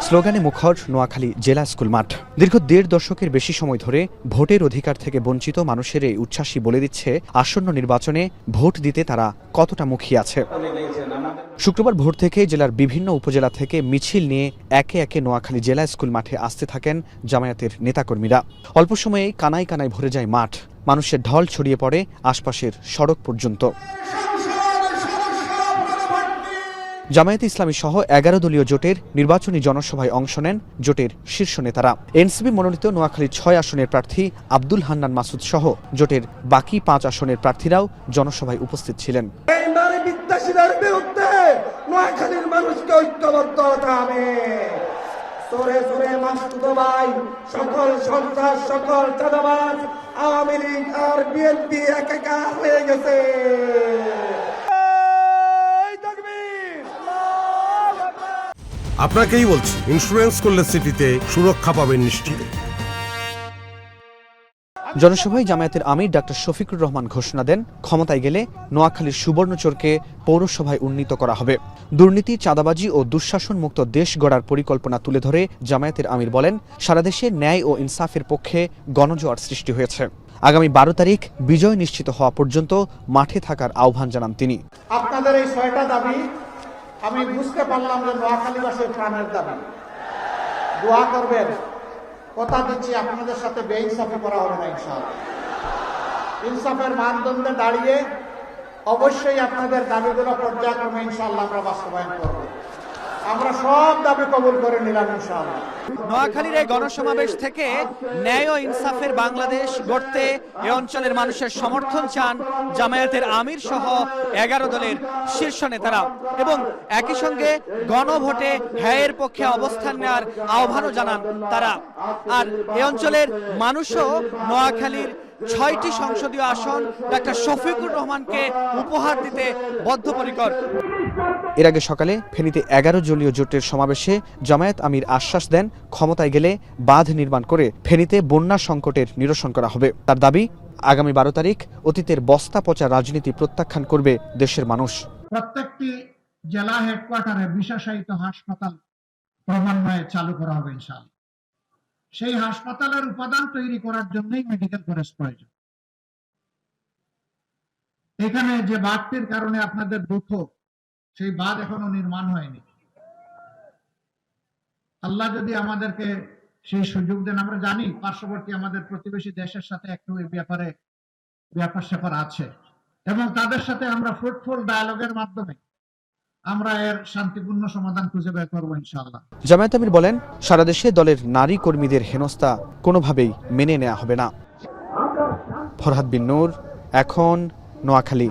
স্লোগানে মুখর নোয়াখালী জেলা স্কুল মাঠ। দীর্ঘ ১.৫ দশকের বেশি সময় ধরে ভোটের অধিকার থেকে বঞ্চিত মানুষের এই উচ্ছ্বাসই বলে দিচ্ছে আসন্ন নির্বাচনে ভোট দিতে তারা কতটা মুখিয়ে আছে। শুক্রবার ভোর থেকে জেলার বিভিন্ন উপজেলা থেকে মিছিল নিয়ে একে একে নোয়াখালী জেলা স্কুল মাঠে আসতে থাকেন জামায়াতের নেতাকর্মীরা। অল্প সময়েই কানায় কানায় ভরে যায় মাঠ, মানুষের ঢল ছড়িয়ে পড়ে আশপাশের সড়ক পর্যন্ত। জামায়াতে ইসলামী সহ ১১ দলীয় জোটের নির্বাচনী জনসভায় অংশ নেন জোটের শীর্ষ নেতারা। এনসিপি মনোনীত নোয়াখালীর ৬ আসনের প্রার্থী আব্দুল হান্নান মাসুদ সহ জোটের বাকি ৫ আসনের প্রার্থীরাও জনসভায় উপস্থিত ছিলেন। নোয়াখালীর মানুষকে ঐক্যবদ্ধ হতে হবে। সরে সরে মাসুদভাই, সকল সন্ত্রাস, সকল চাঁদাবাজ, আওয়ামী লীগ আর বিএনপি একাকার হয়ে গেছে। আপনাকেই বলছি, ইন্স্যুরেন্স করলে সিটিতে সুরক্ষা পাবেন নিশ্চিত। জনসভায় জামায়াতের আমির ডাক্তার শফিকুর রহমান ঘোষণা দেন, ক্ষমতায় গেলে নোয়াখালীর সুবর্ণচরকে পৌরসভায় উন্নীত করা হবে। দুর্নীতি, চাঁদাবাজি ও দুঃশাসন মুক্ত দেশ গড়ার পরিকল্পনা তুলে ধরে জামায়াতের আমির বলেন, সারা দেশে ন্যায় ও ইনসাফের পক্ষে গণজোয়ার সৃষ্টি হয়েছে। আগামী ১২ তারিখ বিজয় নিশ্চিত হওয়া পর্যন্ত মাঠে থাকার আহ্বান জানান তিনি। আপনাদের এই ৬টা দাবি আমি বুঝতে পারলাম যে নোয়াখালীবাসীর প্রাণের দাবি। দোয়া করবেন, কথা দিচ্ছি আপনাদের সাথে বেইনসাফি করা হবে না ইনশাআল্লাহ। ইনসাফের মানদণ্ডে দাঁড়িয়ে অবশ্যই আপনাদের দাবিগুলো পর্যায়ক্রমে ইনশাআল্লাহ আমরা বাস্তবায়ন করব। আমরা সব দাবি কবুল করে নিলাম ইনশাআল্লাহ। নোয়াখালীর এই গণসমাবেশ থেকে ন্যায় ও ইনসাফের বাংলাদেশ গড়তে এ অঞ্চলের মানুষের সমর্থন চান জামায়াতের আমির সহ ১১ দলের শীর্ষ নেতারা এবং একই সঙ্গে গণভোটে হ্যায়ের পক্ষে অবস্থান নেওয়ার আহ্বানও জানান তারা। আর এ অঞ্চলের মানুষও নোয়াখালীর ৬টি সংসদীয় আসন ডাক্তার শফিকুর রহমানকে উপহার দিতে বদ্ধপরিকর। এর আগে সকালে ফেনীতে ১১ দলীয় জোটের সমাবেশে জামায়াত আমির আশ্বাস দেন, ক্ষমতায় গেলে বাঁধ নির্মাণ করে ফেনীতে বন্যা সংকটের নিরসন করা হবে। তার দাবি, আগামী ১২ তারিখ অতীতের বস্তা পচা রাজনীতি প্রত্যাখ্যান করবে দেশের মানুষ। প্রত্যেকটি জেলা হেডকোয়ার্টারে বিশেষায়িত হাসপাতাল ক্রমান্বয়ে চালু করা হবে ইনশাআল্লাহ। সেই হাসপাতালের উপাদান তৈরি করার জন্যই মেডিকেল কলেজ প্রয়োজন। এখানে যে বাঁধটির কারণে আপনাদের দুঃখ, সেই বাঁধ এখনো নির্মাণ হয়নি। আল্লাহ যদি আমাদেরকে সেই সুযোগ দেন, আমরা জানি পার্শ্ববর্তী আমাদের প্রতিবেশী দেশের সাথে একটু এই ব্যাপারে ব্যাপার স্যাপার আছে এবং তাদের সাথে আমরা ফ্রুটফুল ডায়ালগের মাধ্যমে আমরা এর শান্তিপূর্ণ সমাধান খুঁজে বের করবো ইনশাআল্লাহ। জামায়াত আমির বলেন, সারা দেশে দলের নারী কর্মীদের হেনস্থা কোনোভাবেই মেনে নেওয়া হবে না। ফরহাদ বিন নূর, এখন, নোয়াখালী।